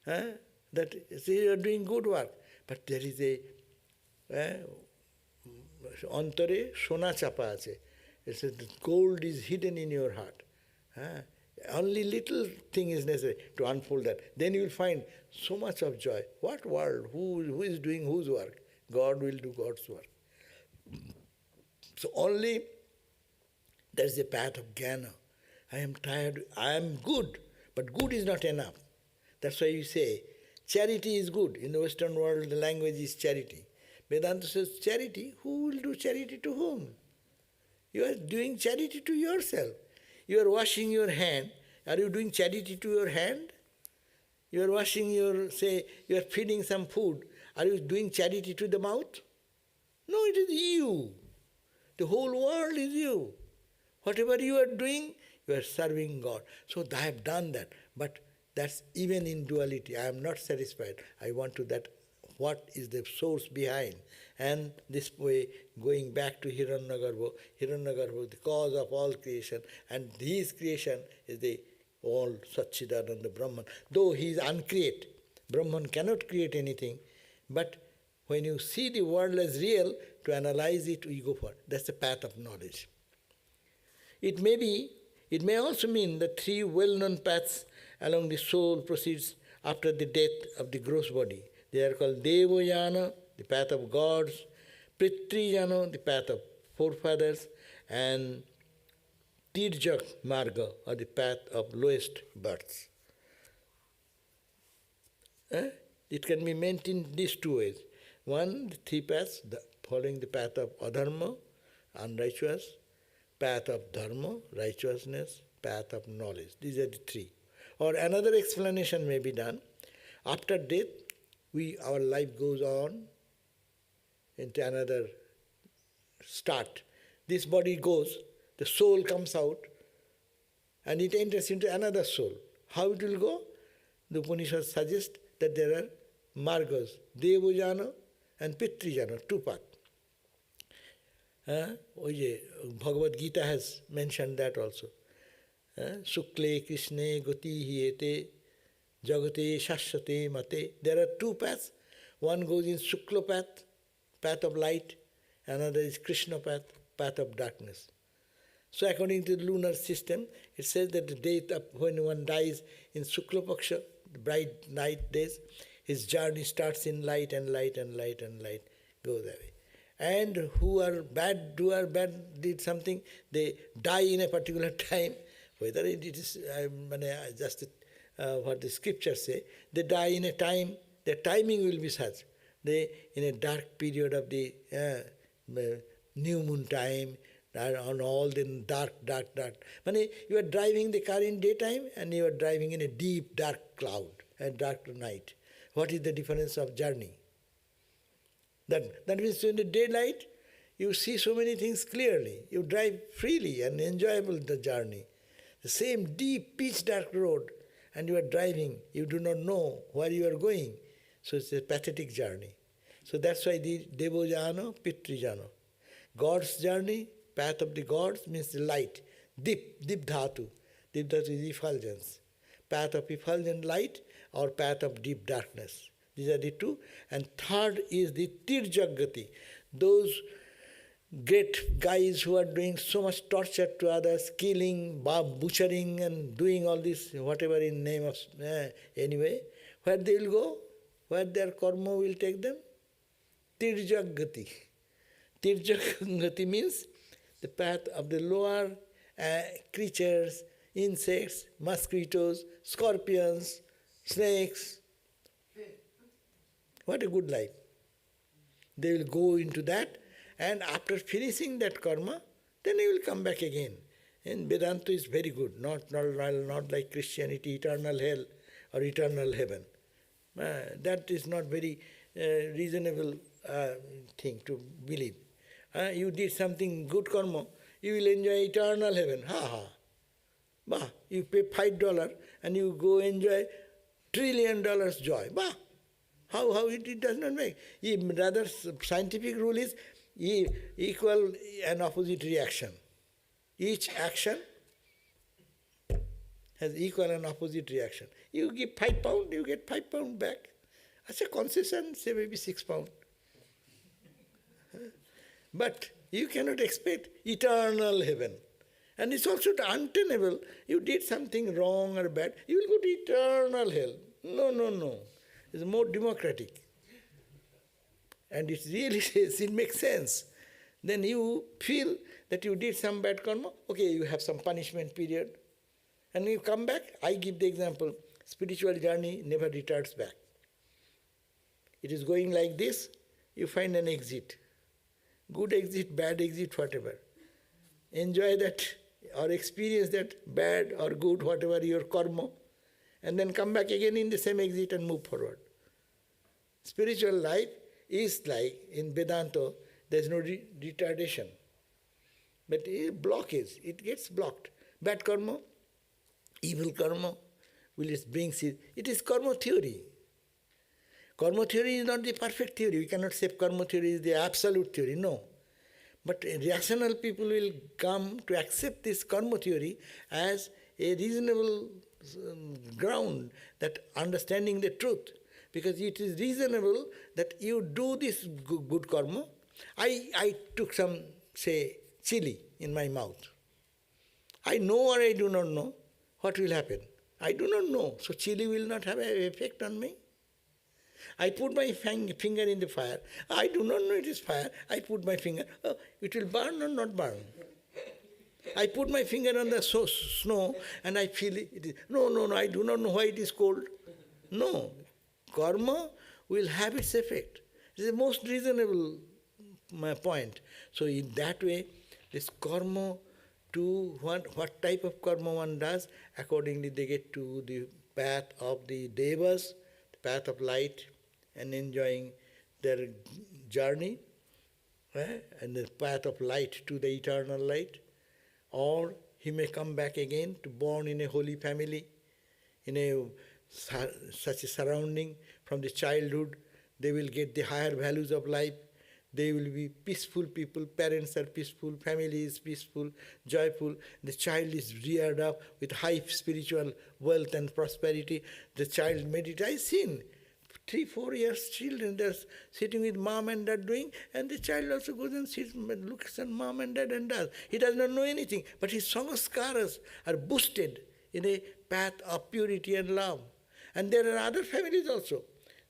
Speaker 1: that you are doing good work, but there is a Antare sona chapa ache. It says that gold is hidden in your heart. Only little thing is necessary to unfold that. Then you will find so much of joy. What world? Who is doing whose work? God will do God's work. So only there is a path of jnana. I am tired, I am good, but good is not enough. That's why you say, charity is good. In the Western world, the language is charity. Vedanta says, charity, who will do charity to whom? You are doing charity to yourself. You are washing your hand. Are you doing charity to your hand? You are washing your, say, you are feeding some food. Are you doing charity to the mouth? No, it is you. The whole world is you. Whatever you are doing, you are serving God. So I have done that. But that's even in duality. I am not satisfied. I want to that what is the source behind. And this way, going back to Hiranyagarbha, the cause of all creation, and his creation is the all Satchidananda Brahman. Though he is uncreate, Brahman cannot create anything, but when you see the world as real, to analyze it, you go for it. That's the path of knowledge. It may also mean the three well-known paths along the soul proceeds after the death of the gross body. They are called devā, the path of gods, pritrijano, the path of forefathers, and tirjak marga, or the path of lowest births. It can be meant in these two ways. One, the three paths, following the path of adharma, unrighteous, path of dharma, righteousness, path of knowledge. These are the three. Or another explanation may be done. After death, our life goes on into another start. This body goes, the soul comes out, and it enters into another soul. How it will go? The Upanishad suggests that there are margas, devā and pitrijana, two paths. Bhagavad Gita has mentioned that also. Sukle Krishne Goti Hiyete Jagate Shashate Mate. There are two paths. One goes in Shukla path, path of light. Another is Krishna path, path of darkness. So according to the lunar system, it says that the date of when one dies in Shukla Paksha, the bright night days, his journey starts in light and light and light and light, goes away. And who are bad, did something, they die in a particular time, whether it is just what the scriptures say, they die in a time, the timing will be such. They, in a dark period of the new moon time, on all the dark. You are driving the car in daytime and you are driving in a deep dark cloud, a dark night. What is the difference of journey? That means in the daylight, you see so many things clearly. You drive freely and enjoyable the journey. The same deep, pitch dark road, and you are driving, you do not know where you are going. So it's a pathetic journey. So that's why the devā, pitrijano. God's journey, path of the gods means the light. Dip dhatu. Dip dhatu is effulgence. Path of effulgent light or path of deep darkness. These are the two. And third is the tirjagati. Those great guys who are doing so much torture to others, killing, butchering and doing all this, whatever in name of, anyway, where they will go? Where their karma will take them? Tirjagati. Tirjagati means the path of the lower creatures, insects, mosquitoes, scorpions, snakes. What a good life. They will go into that, and after finishing that karma, then they will come back again. And Vedanta is very good, not like Christianity, eternal hell or eternal heaven. That is not very reasonable thing to believe. You did something good karma, you will enjoy eternal heaven. Bah, you pay $5 and you go enjoy $1 trillion joy. Bah, how it does not make. Rather, scientific rule is equal and opposite reaction. Each action has equal and opposite reaction. You give £5, you get £5 back. As a concession, say maybe £6. But you cannot expect eternal heaven. And it's also untenable. You did something wrong or bad, you will go to eternal hell. No. It's more democratic. And it really says, it makes sense. Then you feel that you did some bad karma, okay, you have some punishment period. And you come back, I give the example, spiritual journey never returns back. It is going like this, you find an exit. Good exit, bad exit, whatever. Enjoy that or experience that bad or good, whatever your karma, and then come back again in the same exit and move forward. Spiritual life is like, in Vedanta, there is no retardation. But blockage, it gets blocked. Bad karma, evil karma, it is karma theory. Karma theory is not the perfect theory. We cannot say karma theory is the absolute theory, no. But rational people will come to accept this karma theory as a reasonable ground that understanding the truth. Because it is reasonable that you do this good karma. I took some, say, chili in my mouth. I know or I do not know what will happen. I do not know, so chili will not have an effect on me. I put my finger in the fire. I do not know it is fire. I put my finger. Oh, it will burn or not burn. I put my finger on the snow and I feel it. No, I do not know why it is cold. No, karma will have its effect. It is the most reasonable point. So in that way, this karma, to what type of karma one does, accordingly they get to the path of the devas, the path of light, and enjoying their journey, and the path of light to the eternal light. Or he may come back again to born in a holy family, in such a surrounding from the childhood. They will get the higher values of life. They will be peaceful people, parents are peaceful, family is peaceful, joyful. The child is reared up with high spiritual wealth and prosperity. The child meditates. I've seen 3-4 years children, they're sitting with mom and dad doing, and the child also goes and sits, looks at mom and dad and does. He does not know anything, but his sanskaras are boosted in a path of purity and love. And there are other families also.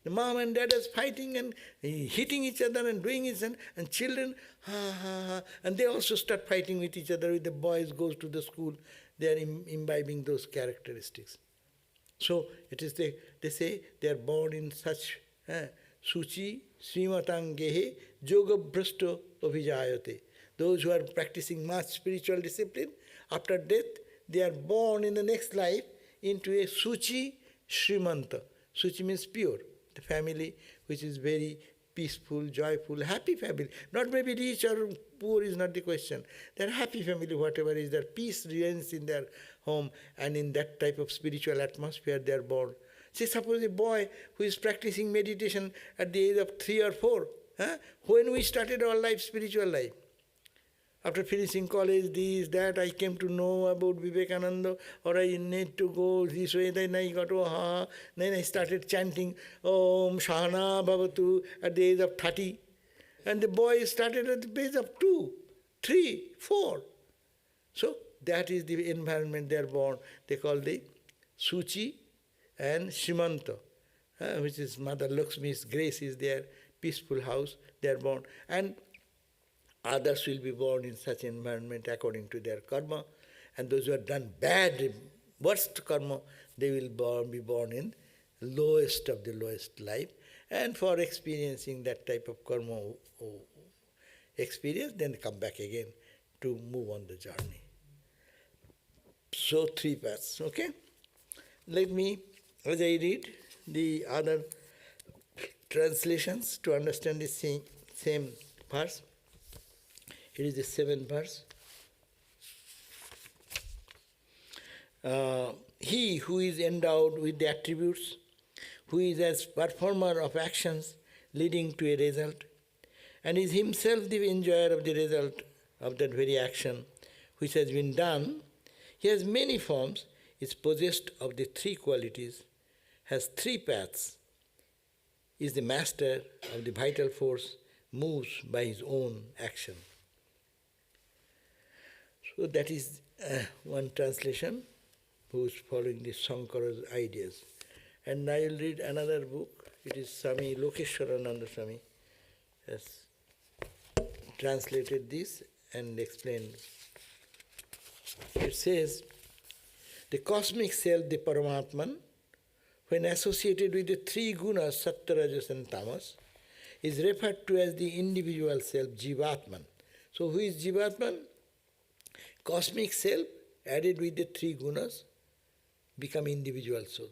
Speaker 1: The mom and dad is fighting and hitting each other and doing it, and children, and they also start fighting with each other. With the boys goes to the school, they are imbibing those characteristics. So it is they say they are born in such suci srimatang gehe yoga bhrashto abhijayate. Those who are practicing much spiritual discipline, after death they are born in the next life into a suci srimanta. Suci means pure. The family which is very peaceful, joyful, happy family. Not maybe rich or poor is not the question. They are happy family, whatever is their peace reigns in their home, and in that type of spiritual atmosphere they are born. See, suppose a boy who is practicing meditation at the age of 3 or 4, when we started our life, spiritual life. After finishing college, this, that, I came to know about Vivekananda, or I need to go this way, then I got to then I started chanting Om Shahana Bhavatu at the age of 30. And the boy started at the age of 2, 3, 4. So that is the environment they are born. They call the Suci and Shrimanta, which is Mother Lakshmi's grace is there, peaceful house, they are born. And others will be born in such environment according to their karma, and those who have done bad, worst karma, they will be born in lowest of the lowest life. And for experiencing that type of karma experience, then come back again to move on the journey. So 3 paths, okay? Let me, as I read the other translations to understand the same verse. It is the 7th verse. He who is endowed with the attributes, who is as performer of actions leading to a result, and is himself the enjoyer of the result of that very action which has been done, he has many forms, is possessed of the 3 qualities, has 3 paths, is the master of the vital force, moves by his own action. So that is one translation who is following the Shankara's ideas. And I will read another book. It is Swami Lokeshwarananda Swami has translated this and explained. It says, the cosmic self, the Paramatman, when associated with the three gunas, Sattva, Rajas and Tamas, is referred to as the individual self, Jivatman. So who is Jivatman? Cosmic self added with the three gunas become individual soul.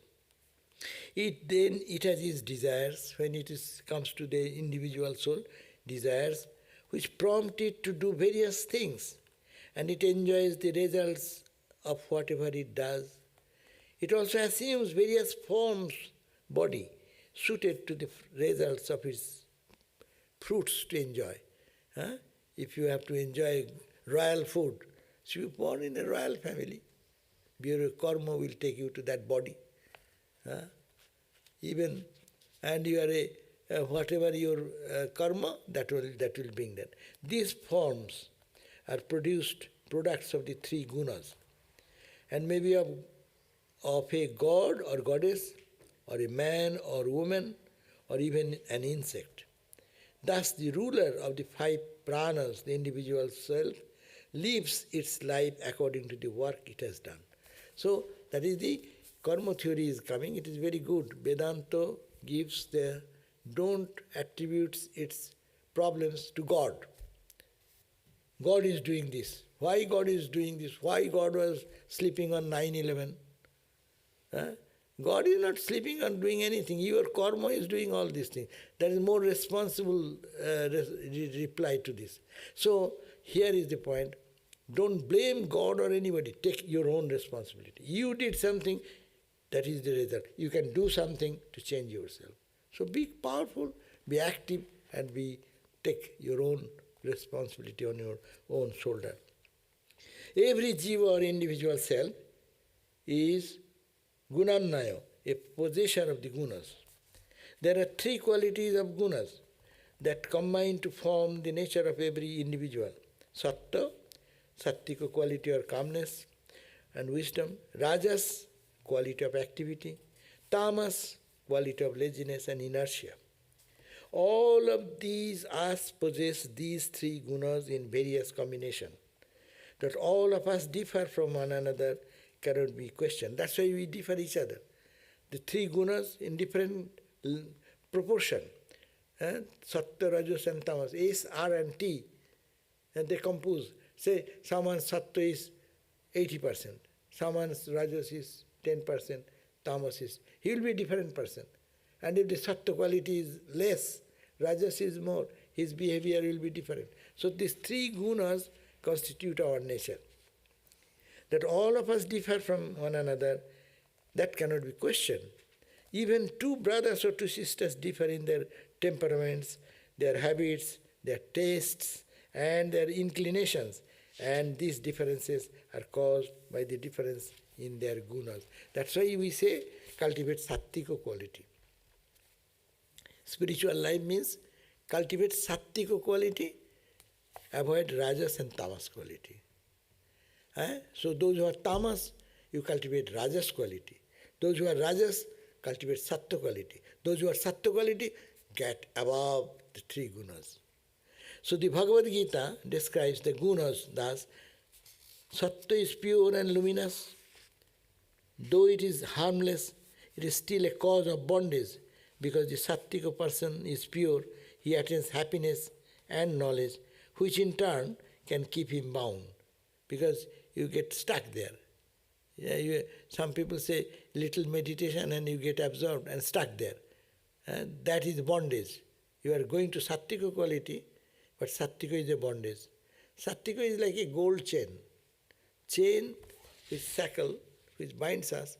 Speaker 1: It has its desires, when comes to the individual soul, desires which prompt it to do various things, and it enjoys the results of whatever it does. It also assumes various forms, body, suited to the results of its fruits to enjoy. If you have to enjoy royal food, so you are born in a royal family. Your karma will take you to that body. And you are whatever your karma, that will bring that. These forms are products of the three gunas, and maybe of a god or goddess, or a man or woman, or even an insect. Thus the ruler of the five pranas, the individual self, lives its life according to the work it has done. So that is the karma theory is coming. It is very good. Vedanta gives don't attribute its problems to God. God is doing this. Why God is doing this? Why God was sleeping on 9/11? God is not sleeping or doing anything. Your karma is doing all these things. That is more responsible reply to this. So here is the point. Don't blame God or anybody. Take your own responsibility. You did something, that is the result. You can do something to change yourself. So be powerful, be active, and take your own responsibility on your own shoulder. Every jiva or individual self is gunannaya, a possessor of the gunas. There are three qualities of gunas that combine to form the nature of every individual. Sattva, sattvika quality or calmness and wisdom. Rajas, quality of activity. Tamas, quality of laziness and inertia. All of these us possess these three gunas in various combinations. That all of us differ from one another cannot be questioned. That's why we differ each other. The three gunas in different proportion. Sattva, Rajas and Tamas. S, R and T. And they compose. Say someone's sattva is 80%. Someone's Rajas is 10%. Tamas is. He will be a different person. And if the sattva quality is less, Rajas is more, his behavior will be different. So these three gunas constitute our nature. That all of us differ from one another, that cannot be questioned. Even two brothers or two sisters differ in their temperaments, their habits, their tastes, and their inclinations. And these differences are caused by the difference in their gunas. That's why we say cultivate sattvika quality. Spiritual life means cultivate sattvika quality, avoid rajas and tamas quality. So those who are tamas, you cultivate rajas quality. Those who are rajas, cultivate sattva quality. Those who are sattva quality, get above the three gunas. So the Bhagavad Gita describes the gunas thus: sattva is pure and luminous. Though it is harmless, it is still a cause of bondage, because the sattvika person is pure, he attains happiness and knowledge, which in turn can keep him bound, because you get stuck there. Some people say little meditation and you get absorbed and stuck there. And that is bondage. You are going to sattvika quality, but sattvika is a bondage. Sattvika is like a gold chain. Chain with shackle, which binds us.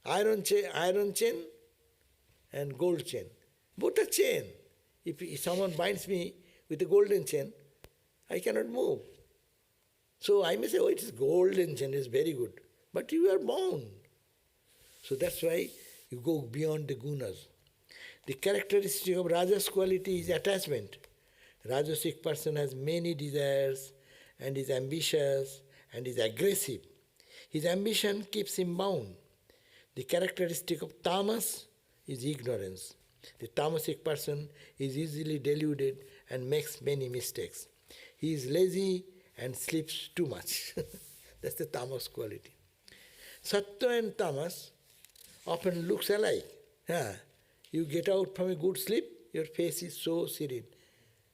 Speaker 1: Iron chain and gold chain. Both are chain. If someone binds me with a golden chain, I cannot move. So I may say, oh, it is golden chain, it's very good. But you are bound. So that's why you go beyond the gunas. The characteristic of rajas quality is attachment. Rajasic person has many desires and is ambitious and is aggressive. His ambition keeps him bound. The characteristic of tamas is ignorance. The tamasic person is easily deluded and makes many mistakes. He is lazy and sleeps too much. That's the tamas quality. Sattva and tamas often looks alike. You get out from a good sleep, your face is so serene.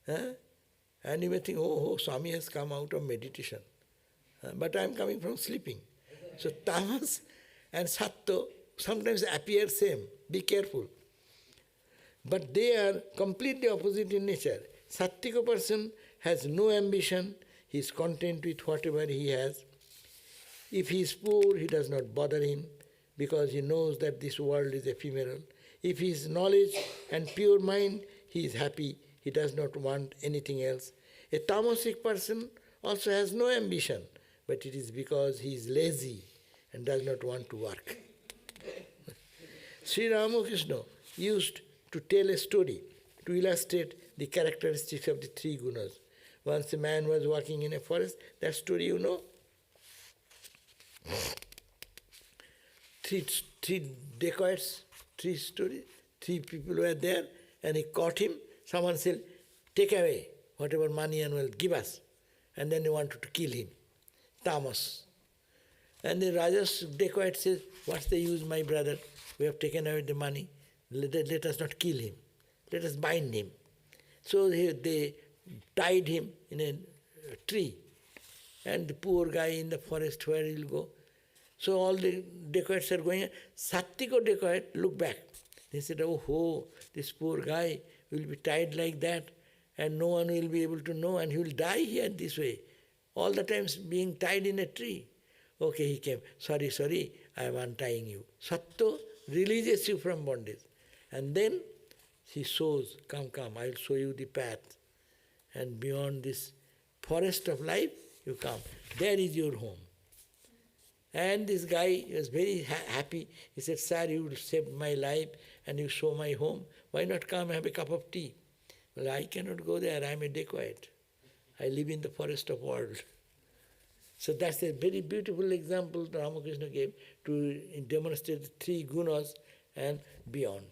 Speaker 1: And you may think, oh, Swami has come out of meditation. But I am coming from sleeping. So tamas and sattva sometimes appear same. Be careful. But they are completely opposite in nature. Sattvika person has no ambition. He is content with whatever he has. If he is poor, he does not bother him because he knows that this world is ephemeral. If he is knowledge and pure mind, he is happy. He does not want anything else. A tamasic person also has no ambition, but it is because he is lazy and does not want to work. Sri Ramakrishna used to tell a story to illustrate the characteristics of the three gunas. Once a man was walking in a forest, that story you know. Three dacoits, three people were there, and he caught him. Someone said, take away whatever money and wealth, give us. And then they wanted to kill him. Tamas. And the Rajas dacoit says, what's the use, my brother? We have taken away the money. Let us not kill him. Let us bind him. So they tied him in a tree. And the poor guy in the forest, where he'll go? So all the dacoits are going. Sattvika dacoit look back. They said, oh, this poor guy will be tied like that, and no one will be able to know, and he will die here this way. All the time being tied in a tree. Okay, he came. Sorry, I am untying you. Sattva releases you from bondage. And then he shows, come, I will show you the path. And beyond this forest of life, you come. There is your home. And this guy was very happy. He said, sir, you saved my life and you show my home. Why not come have a cup of tea? Well, I cannot go there. I am a dacoit. I live in the forest of world. So that's a very beautiful example Ramakrishna gave to demonstrate the three gunas and beyond.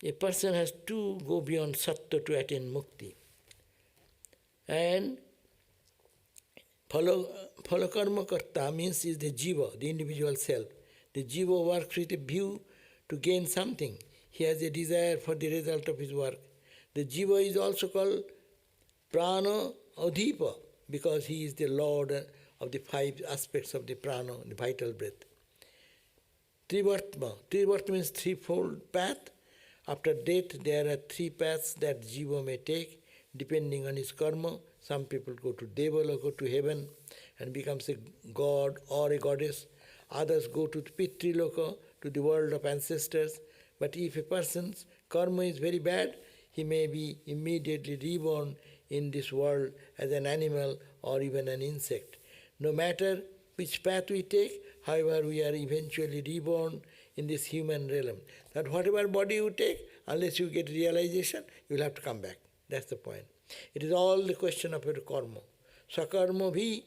Speaker 1: A person has to go beyond sattva to attain mukti. And phalakarma karta means is the jiva, the individual self. The jiva works with a view to gain something. He has a desire for the result of his work. The jiva is also called prana adhipa because he is the lord of the five aspects of the prana, the vital breath. Trivartma means threefold path. After death, there are three paths that jiva may take depending on his karma. Some people go to devā, go to heaven and becomes a god or a goddess. Others go to Pitriloka, to the world of ancestors. But if a person's karma is very bad, he may be immediately reborn in this world as an animal or even an insect. No matter which path we take, however, we are eventually reborn in this human realm. That whatever body you take, unless you get realization, you will have to come back. That's the point. It is all the question of your karma. Sakarma bhi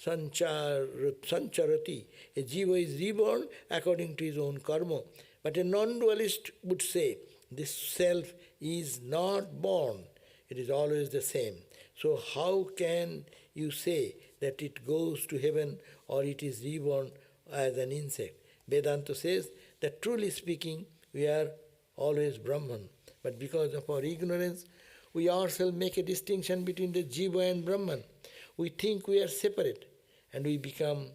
Speaker 1: sancharati. A jiva is reborn according to his own karma. But a non-dualist would say, this self is not born. It is always the same. So how can you say that it goes to heaven or it is reborn as an insect? Vedanta says that truly speaking, we are always Brahman. But because of our ignorance, we ourselves make a distinction between the jiva and Brahman. We think we are separate and we become,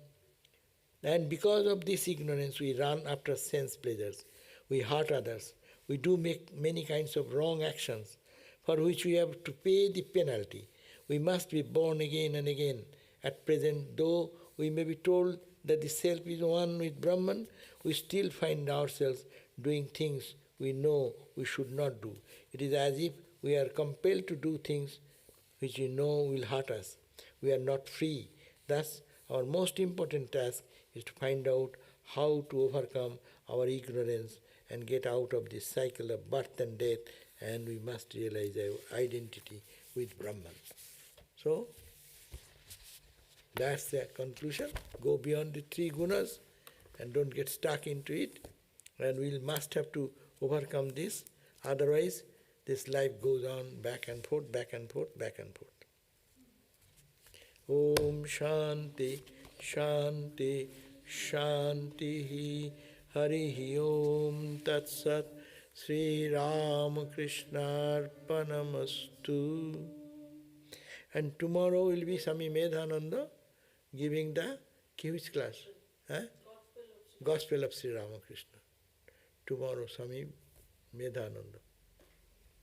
Speaker 1: and because of this ignorance, we run after sense pleasures. We hurt others. We do make many kinds of wrong actions for which we have to pay the penalty. We must be born again and again. At present, though we may be told that the self is one with Brahman, we still find ourselves doing things we know we should not do. It is as if we are compelled to do things which we know will hurt us. We are not free. Thus, our most important task is to find out how to overcome our ignorance and get out of this cycle of birth and death and we must realize our identity with Brahman. So, that's the conclusion. Go beyond the three gunas and don't get stuck into it. And we must have to overcome this. Otherwise, this life goes on back and forth, back and forth, back and forth. Om Shanti, Shanti, Shanti, Harihi Om Tat Sat, Sri Ramakrishna Arpanamastu. And tomorrow will be Swami Medhananda giving the which class? Gospel of Sri Ramakrishna. Tomorrow Swami Medhananda,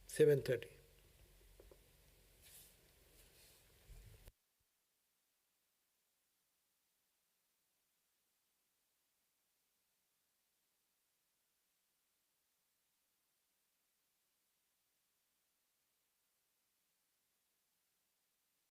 Speaker 1: 7:30.